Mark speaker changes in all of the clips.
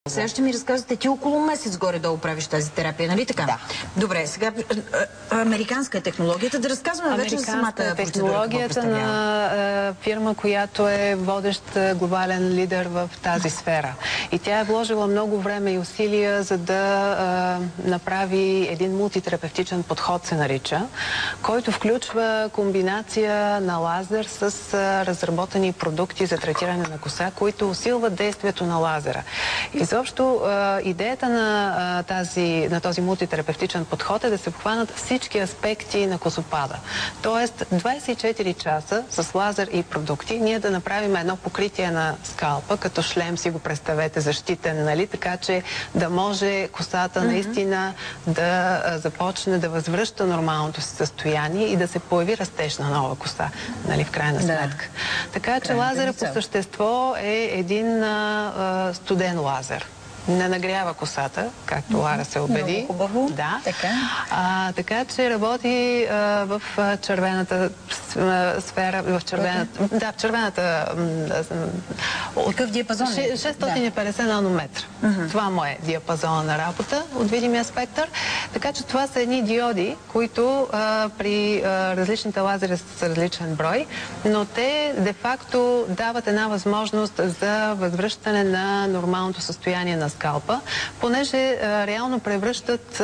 Speaker 1: Сега ще ми разказвате, ти около месец горе-долу правиш тази терапия, нали така?
Speaker 2: Да.
Speaker 1: Добре, сега американска е технологията. Да разказваме вече за самата процедура.
Speaker 2: Технологията на фирма, която е водещ глобален лидер в тази сфера. И тя е вложила много време и усилия, за да направи един мултитерапевтичен подход, се нарича, който включва комбинация на лазер с разработени продукти за третиране на коса, които усилват действието на лазера. Изобщо идеята на този мултитерапевтичен подход е да се обхванат всички аспекти на косопада. Тоест 24 часа с лазер и продукти ние да направим едно покритие на скалпа, като шлем си го представете, защитен, нали? Така че да може косата наистина да започне да възвръща нормалното си състояние и да се появи растеж на нова коса, нали, в крайна сметка. Така че лазера по същество е един студен лазер. Не нагрява косата, както Лара се убеди.
Speaker 1: Много хубаво.
Speaker 2: Да. Така че работи в червената сфера, в червената...
Speaker 1: Какъв диапазон е?
Speaker 2: 650 нанометра. Това му е диапазона на работа от видимия спектър. Така че това са едни диоди, които при различните лазери с различен брой, но те де-факто дават една възможност за възвръщане на нормалното състояние на скалпа, понеже реално превръщат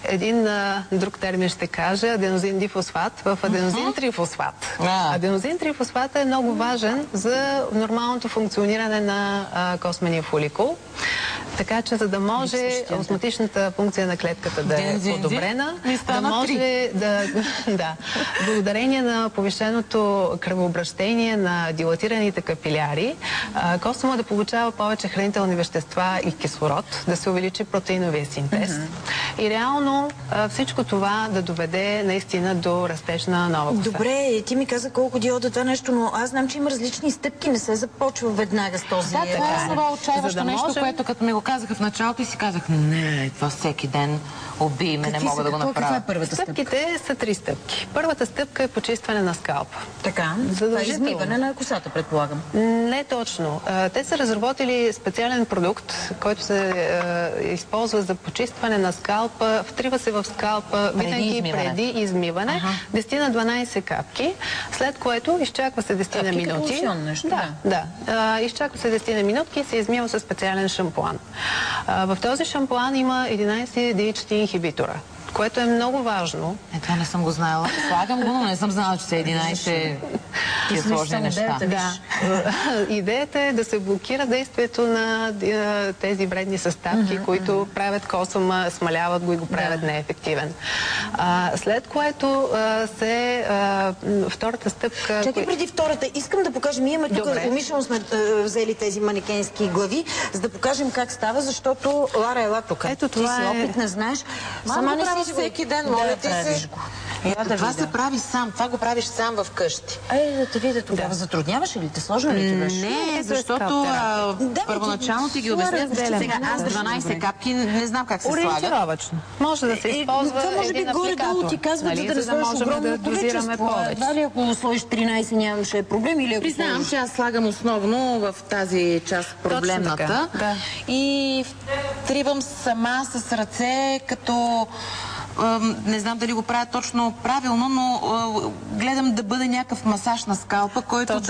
Speaker 2: един друг термин ще кажа, аденозин дифосфат в аденозин трифосфат. Аденозин трифосфат е много важен за нормалното функциониране на космения фоликул. Така че, за да може осмотичната функция на клетката да е подобрена, да може да, благодарение на повишеното кръвообращение на дилатираните капиляри, космома да получава повече хранителни вещества и кислород, да се увеличи протеиновия синтез. И реално всичко това да доведе наистина до растеж на нова коса.
Speaker 1: Добре, ти ми каза колко диода това нещо, но аз знам, че има различни стъпки, не се започва веднага с този.
Speaker 3: Да, това е това отчаиващо нещо, което като ми го казаха в началото и си казах, не, това всеки ден убий ме, не мога да го направя.
Speaker 1: Каква е първата стъпка?
Speaker 2: Стъпките са 3 стъпки. Първата стъпка е почистване на скалпа.
Speaker 1: Така, това е измиване на косата, предполагам.
Speaker 2: Не точно. Те са разработили специален продукт, който се използва за почистване на скалпа, втрива се в скалпа винаги преди измиване, 10 на 12 капки, след което изчаква се 10 на минути. Изчаква се 10 на минутки и се измива със специален шампуан. В този шампуан има 11 DHT инхибитора, което е много важно.
Speaker 3: Това не съм го знаела. Слагам го, но не съм знала, че са 11 сложни неща.
Speaker 2: Идеята е да се блокира действието на тези вредни съставки, които правят косъма, смаляват го и го правят неефективен. След което втората стъпка...
Speaker 1: Чакай преди втората. Искам да покажем. Ние имаме тук, умишлено сме взели тези манекенски глави, за да покажем как става, защото Лара, ела тук.
Speaker 2: Ето това
Speaker 1: ти си опит, не знаеш.
Speaker 3: Сама не си всеки ден, моля ти се. Това се прави сам. Това го правиш сам в къщи.
Speaker 1: Да те видя тогава. Затрудняваш ли те? Сложно ли ти беше?
Speaker 3: Не, защото първоначално ти ги обяснят. Сега аз 12 капки не знам как се слага.
Speaker 2: Ориентировачно. Може да се използва
Speaker 1: това може би горе-долу ти казват, за да сложиш огромно количество. Дали ако сложиш 13 нямаше проблем или ако...
Speaker 3: Признавам, че аз слагам основно в тази част проблемната. И втривам сама с ръце, като... Не знам дали го правя точно правилно, но гледам да бъде някакъв масаж на скалпа, който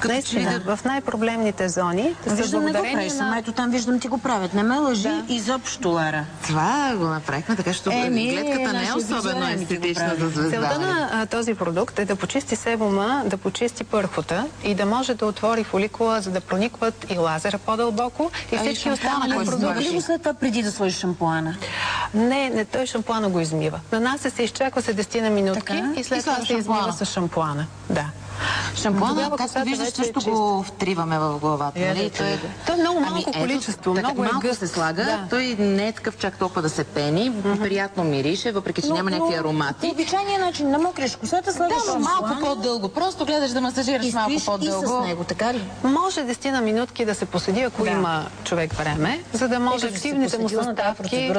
Speaker 2: наистина, в най-проблемните зони...
Speaker 1: Виждам, не го правиш сама. Ето там виждам, ти го правят. Не ме лъжи изобщо, Лара.
Speaker 3: Това го направихме, така че гледката не е особено естетична за звезда.
Speaker 2: Целта на този продукт е да почисти себума, да почисти пърхота и да може да отвори фоликула, за да проникват и лазера по-дълбоко и всички останали продукти.
Speaker 1: Или го след това преди да сложиш шампуана?
Speaker 2: Не, той шампуана го измива. Нанася се, изчаква се 10 на минутки и след това се измива с шампуана. Да.
Speaker 3: Шампуана, както виждаш, също го втриваме в главата.
Speaker 2: То е много малко количество.
Speaker 3: Много малко се слага. Той не е такъв чак толкова да се пени. Приятно мирише, въпреки че няма някакви аромати.
Speaker 1: По обичайния начин намокриш косата, слагаш
Speaker 3: малко по-дълго. Просто гледаш да масажираш малко по-дълго.
Speaker 1: И с него, така ли?
Speaker 2: Може 10 на минутки да се поседи, ако има човек време, за да може активните му съставки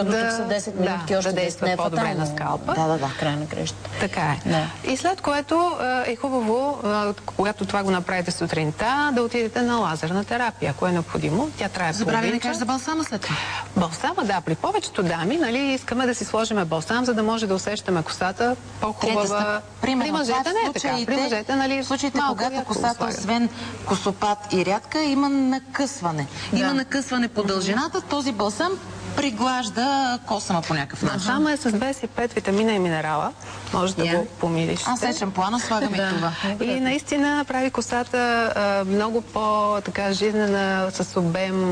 Speaker 2: да действат по-добре на скалпа.
Speaker 1: Край на крещата.
Speaker 2: Така е. И след което е хубаво когато това го направите сутринта, да отидете на лазерна терапия, ако е необходимо. Тя трае
Speaker 3: Забрави да кажеш за балсама след това.
Speaker 2: Балсама, да. При повечето дами, нали, искаме да си сложим балсам, за да може да усещаме косата по-хубава. При мъжете не е така. При мъжете, нали,
Speaker 3: в случаите, когато косата, освен косопад и рядка, има накъсване. Има накъсване по дължината. Този балсам приглажда косама по някакъв начин.
Speaker 2: Балсама е с 25 витамина и минерала. Може да го помириш.
Speaker 3: Аз след шампуана слагам и това.
Speaker 2: И наистина прави косата много по-така жизнена, с обем,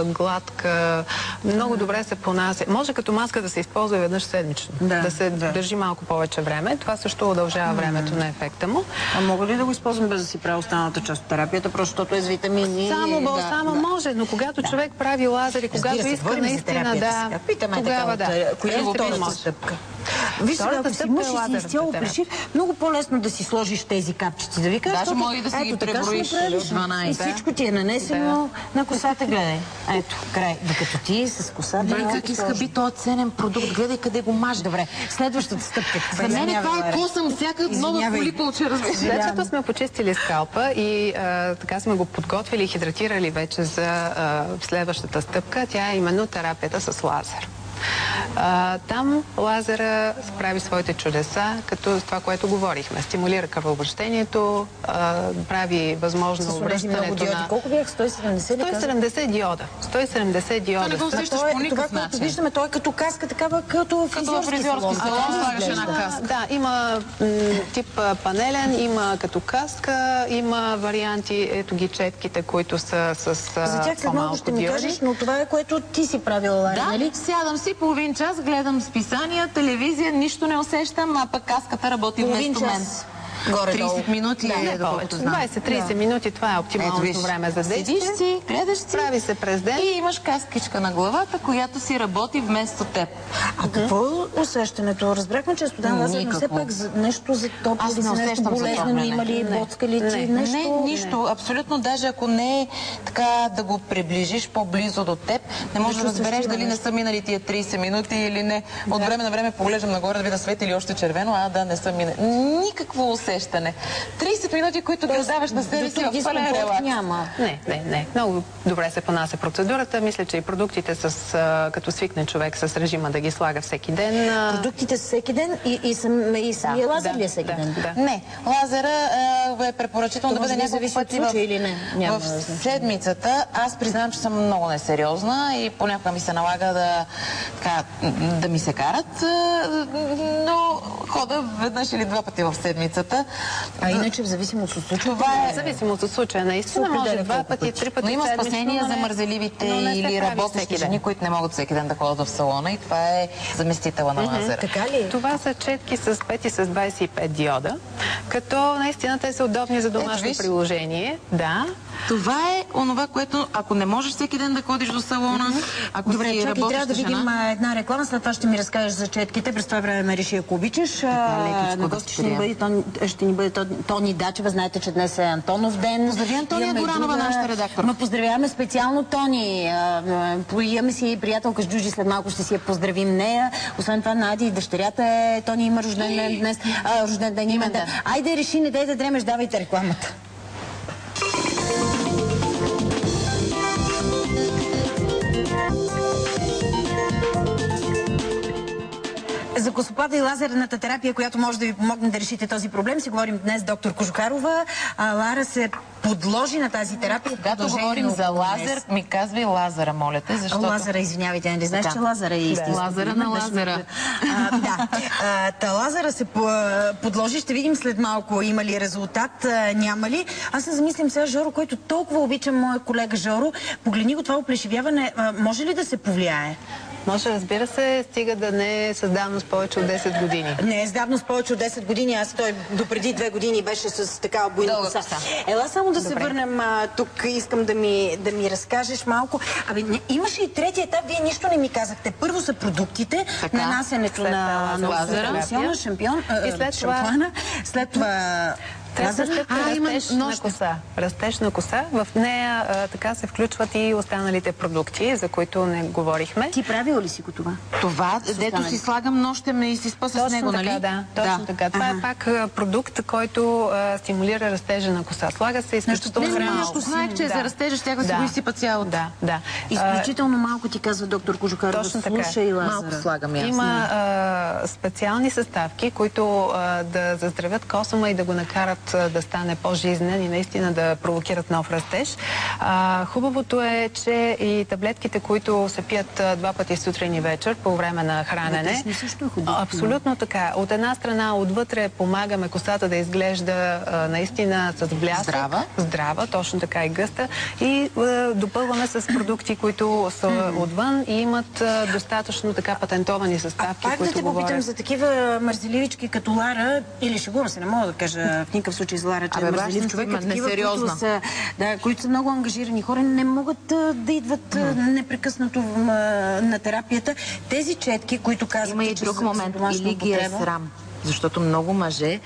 Speaker 2: гладка, много добре се понася. Може като маска да се използва веднъж седмично. Да се държи малко повече време. Това също удължава времето на ефекта му.
Speaker 1: А мога ли да го използвам без да си правя останалата част от терапията, просто защото е с витамини?
Speaker 2: Само балсама може, но когато човек прави лазер и когато иска наистина да...
Speaker 1: Питаме тогава, коя е втората стъпка? Виж сега, ако си мъж и си изцяло пришив, много по-лесно да си сложиш тези капчици. Да ви кажа,
Speaker 3: даже може да си ги преброиш 12.
Speaker 1: И всичко ти е нанесено на косата, гледай. Ето, край. Докато ти с косата...
Speaker 3: Виж как иска би този ценен продукт. Гледай къде го мажа.
Speaker 1: Добре, следващата стъпка.
Speaker 3: За мен това е косъм, всяка нова фоликулче, разбира.
Speaker 2: След като сме почистили скалпа и така сме го подготвили и хидратирали вече за следващата стъпка, тя е именно терапията с лазер. Там лазера прави своите чудеса, като това, което говорихме. Стимулира кръвообращението, прави възможно обръщането на...
Speaker 1: Колко бях? 170?
Speaker 2: 170 диода. 170 диода.
Speaker 3: Това не го усещаш по никакъв начин.
Speaker 1: Това, виждаме, той е като каска, такава като фризьорски салон.
Speaker 3: Слагаш една каска.
Speaker 2: Да, има тип панелен, има като каска, има варианти, ето ги четките, които са с
Speaker 1: за тях след малко ще ми кажеш, но това е което ти си правила, Лари, нали?
Speaker 3: Сядам си половин час, гледам списания, телевизия, нищо не усещам, а пък каската работи вместо мен. 30 минути е доколкото знам.
Speaker 2: 20-30 минути, това е оптималното време за действие.
Speaker 3: Седиш си, гледаш си.
Speaker 2: Прави се през ден.
Speaker 3: И имаш каскичка на главата, която си работи вместо теб.
Speaker 1: А какво е усещането? Разбрахме, че студен лазер, но все пак нещо за топло, да си нещо болезнено, има ли, боцка ли ти, нещо?
Speaker 3: Не, нищо. Абсолютно, даже ако не е така да го приближиш по-близо до теб, не можеш да разбереш дали не са минали тия 30 минути или не. От време на време поглеждам нагоре да видя свети или още червено, да, не са минали. Никакво усещане. 30 минути, които ги отдаваш на себе си в пълен релакс.
Speaker 1: Няма.
Speaker 2: Не. Много добре се понася процедурата. Мисля, че и продуктите, като свикне човек с режима да ги слага всеки ден.
Speaker 1: Продуктите са всеки ден и самия лазер ли е всеки ден?
Speaker 3: Не. Лазера е препоръчително да бъде няколко пъти в седмицата. Аз признавам, че съм много несериозна и понякога ми се налага да ми се карат, но хода веднъж или два пъти в седмицата.
Speaker 1: А иначе в зависимост от случая?
Speaker 3: Това е
Speaker 2: в зависимост от случая. Наистина може 2 пъти, 3 пъти.
Speaker 3: Но има спасение за мързеливите или работещи жени, които не могат всеки ден да ходят в салона и това е заместителя на лазера.
Speaker 1: Така ли?
Speaker 2: Това са четки с 5 и с 25 диода, като наистина те са удобни за домашно приложение. Да.
Speaker 3: Това е онова, което ако не можеш всеки ден да ходиш до салона, ако
Speaker 1: добре,
Speaker 3: си
Speaker 1: чакай, трябва да видим една реклама, след това ще ми разкажеш за четките. През това време ме реши, ако обичаш. На гости ще ни бъде Тони Дачева. Знаете, че днес е Антонов ден.
Speaker 3: Поздрави Антония Горанова, нашата редакторка.
Speaker 1: Поздравяваме специално Тони. Имаме си приятелка с Джужи, след малко ще си я поздравим нея. Освен това, Нади и дъщерята е. Тони има рожден ден днес. Рожден ден има ден. Айде, реши, не дай да дремеш, давайте рекламата. За косопада и лазерната терапия, която може да ви помогне да решите този проблем, си говорим днес с доктор Кожухарова. Лара се подложи на тази терапия.
Speaker 3: Когато говорим за лазер, ми казвай лазера, моля те, защото...
Speaker 1: Лазера, извинявайте, не знаеш, че лазера е истински.
Speaker 3: Лазера на лазера.
Speaker 1: Да. Лазера се подложи, ще видим след малко има ли резултат, няма ли. Аз се замислям сега, Жоро, който толкова обичам моя колега Жоро, погледни го това оплешивяване, може ли да се повлияе?
Speaker 2: Може, разбира се, стига да не е с давност повече от 10 години.
Speaker 1: Не е с давност повече от 10 години. Аз той допреди 2 години беше с такава буйна коса. Ела само да се върнем тук. Искам да ми разкажеш малко. Имаше и третия етап. Вие нищо не ми казахте. Първо са продуктите, нанасенето на лазера, шампиона, след това
Speaker 2: Трета стъпка е растеж на коса. Растеж на коса. В нея така се включват и останалите продукти, за които не говорихме.
Speaker 1: Ти правила ли си го това?
Speaker 3: Това, дето си слагам нощем и си спа с него, нали?
Speaker 2: Да, точно така. Това е пак продукт, който стимулира растежа на коса. Слага се изключително малко.
Speaker 3: Знаех, че за растежа щях да си го изсипа цялото.
Speaker 2: Да.
Speaker 1: Изключително малко ти казва доктор Кожухарова.
Speaker 2: Точно така.
Speaker 1: Слушай, Лазара.
Speaker 3: Малко слагам ясно.
Speaker 2: Има специални съставки, които да заздравят косъма и да го накарат да стане по-жизнен и наистина да провокират нов растеж. Хубавото е, че и таблетките, които се пият 2 пъти сутрин и вечер по време на хранене.
Speaker 1: Също е хубаво.
Speaker 2: Абсолютно така. От една страна, отвътре помагаме косата да изглежда наистина с блясък. Здрава, точно така и гъста. И допълваме с продукти, които са отвън и имат достатъчно така патентовани съставки,
Speaker 1: пак
Speaker 2: които
Speaker 1: да те попитам за такива мързеливички като Лара, или шегувам се, не мога да кажа в никакъв случай за Лара, че е мързелив човек, които са много ангажирани хора, не могат да идват непрекъснато на терапията. Тези четки, които казват,
Speaker 3: има и друг момент, или ги е срам. Защото много мъже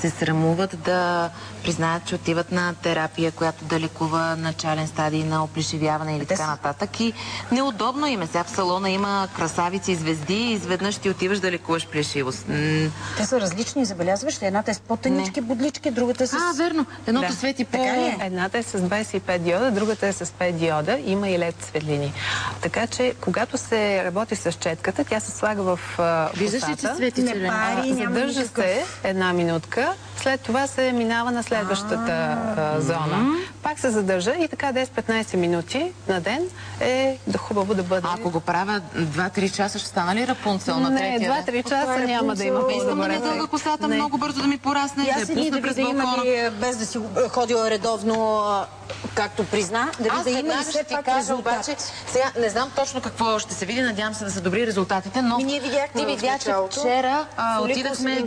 Speaker 3: се срамуват да признаят, че отиват на терапия, която да лекува начален стадий на оплешивяване или така нататък. И неудобно им е. Сега в салона има красавици и звезди и изведнъж ти отиваш да лекуваш плешивост.
Speaker 1: Те са различни, забелязваш ли? Едната е с по-тънички бодлички, другата е с...
Speaker 3: верно. Едното свети по...
Speaker 2: Едната е с 25 диода, другата е с 5 диода. Има и LED светлини. Така че, когато се работи с четката, тя се слага в косата.
Speaker 3: Виждаш ли, че свети червено?
Speaker 2: Задържа се 1 минутка, след това се минава на следващата зона. Пак се задържа и така 10-15 минути на ден е хубаво да бъде.
Speaker 3: Ако го правя 2-3 часа, ще стана ли Рапунцел на третия?
Speaker 2: Не, 2-3 часа няма да има.
Speaker 3: Искам да ми дълга косата много бързо да ми порасне, да я пусна през балкона.
Speaker 1: Без да си ходила редовно, както призна, да ви да има и все пак резултат.
Speaker 3: Сега не знам точно какво ще се види, надявам се да са добри резултатите, но ти видя, че вчера отидахме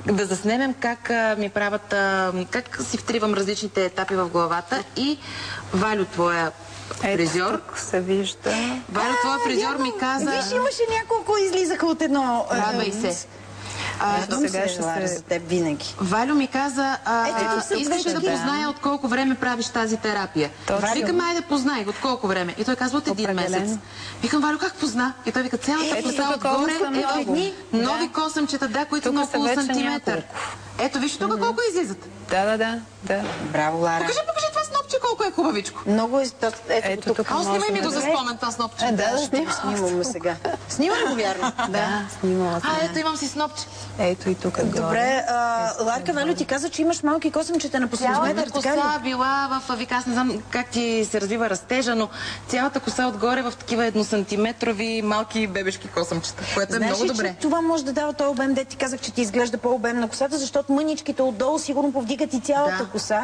Speaker 3: да заснемем как ми правят, как си втривам различните етапи в главата и Валю, твоя фризьор.
Speaker 2: Тук се вижда.
Speaker 3: Валю, твоя фризьор ми каза...
Speaker 1: Виж, имаше няколко излизаха от едно...
Speaker 3: Радвай се.
Speaker 1: Сега ще се за теб винаги.
Speaker 3: Валю ми каза, искаш да позная от колко време правиш тази терапия. Викам, айде познай от колко време. И той казва от 1 месец. Викам, Валю, как позна? И той вика, цялата коса отгоре е нови косъмчета, които са на около сантиметър. Ето, виж тук колко излизат.
Speaker 2: Да.
Speaker 3: Браво, Лара. Покажи това снопче колко е хубавичко.
Speaker 1: Много е... Ето тук.
Speaker 3: Снимай ми го за спомен, това снопче.
Speaker 1: Да, снимаме сега. Снимаме го, вярно?
Speaker 2: Да, снимала съм.
Speaker 3: Ето имам си снопче.
Speaker 2: Ето и тук.
Speaker 1: Добре, Ларка, Валю ти каза, че имаш малки косъмчета на по сантиметър.
Speaker 3: Цялата коса била в вика, аз не знам как ти се развива растежа, но цялата коса отгоре в такива 1-сантиметрови малки бебешки косъмчета, което е много добре.
Speaker 1: Знаеш ли, че това може да дава този обем, де ти казах, че ти изглежда по-обем на косата, защото мъничките отдолу сигурно повдигат и цялата коса.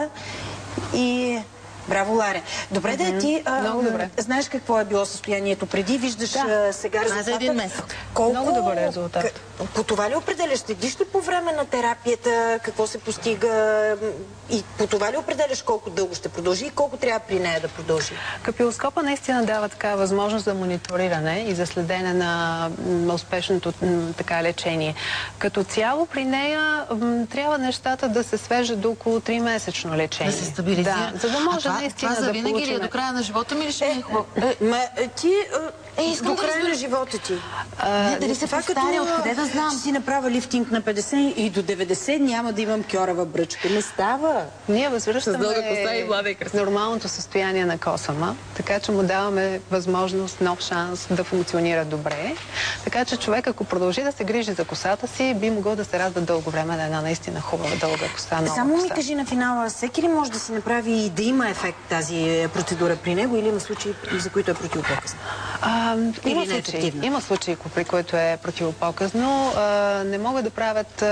Speaker 1: И... Браво, Ларе. Добре, да ти знаеш какво е било състоянието преди, виждаш сега резултата.
Speaker 3: За 1 месец.
Speaker 2: Много добър резултат.
Speaker 1: По това ли определяш? Следиш ли по време на терапията какво се постига и по това ли определяш колко дълго ще продължи и колко трябва при нея да продължи?
Speaker 2: Капилоскопа наистина дава такава възможност за мониториране и за следене на успешното лечение. Като цяло при нея трябва нещата да се свежат до около 3-месечно лечение.
Speaker 3: Да се стабилизира.
Speaker 2: За да може наистина
Speaker 3: да получим... винаги ли е до края на живота ми или ще ми е хубаво?
Speaker 1: Ти до края на живота ти.
Speaker 3: Дали се повтаря, откъде да знам?
Speaker 1: Че си направя лифтинг на 50 и до 90 няма да имам кьорава бръчка. Не става.
Speaker 2: Ние възвръщаме нормалното състояние на косъма, така че му даваме възможност, нов шанс да функционира добре. Така че човек, ако продължи да се грижи за косата си, би могъл да се радва дълго време на една наистина хубава дълга коса.
Speaker 1: Само ми кажи на финала, всеки ли може да си направи и да има ефект тази процедура при него или има случаи, за които е противопоказно?
Speaker 2: Има случаи, при които е противопоказно. Не могат да правят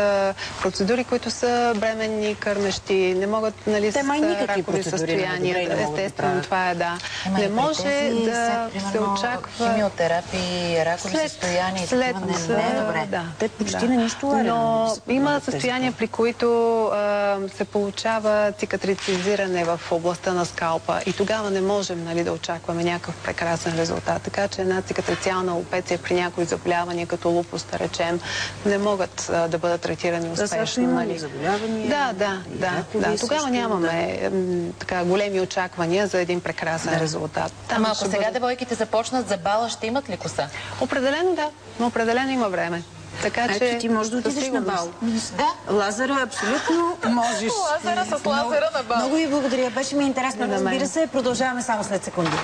Speaker 2: процедури, които са бременни, кърмещи, не могат с ракови състояния. Естествено, това е не може да се очаква...
Speaker 3: Химиотерапия, ракови състояния и такива не е добре.
Speaker 1: Те почти на нищо ларя.
Speaker 2: Но има състояния, при които се получава цикатрицизиране в областта на скалпа и тогава не можем да очакваме някакъв прекрасен резултат. така че една цикатрициална алопеция при някои заболявания, като лупус, да речем, не могат да бъдат третирани успешно.
Speaker 1: Също имаме заболявания.
Speaker 2: Да. Тогава нямаме така големи очаквания за един прекрасен резултат.
Speaker 4: Ама ако сега девойките започнат за бала, ще имат ли коса?
Speaker 2: Определено да, но определено има време. Така че
Speaker 1: ето ти можеш да отидеш на бал.
Speaker 4: Да.
Speaker 1: Лазара, абсолютно можеш.
Speaker 4: Лазара с лазера на бал.
Speaker 1: Много ви благодаря. Беше ми интересно, разбира се. Продължаваме само след секунди.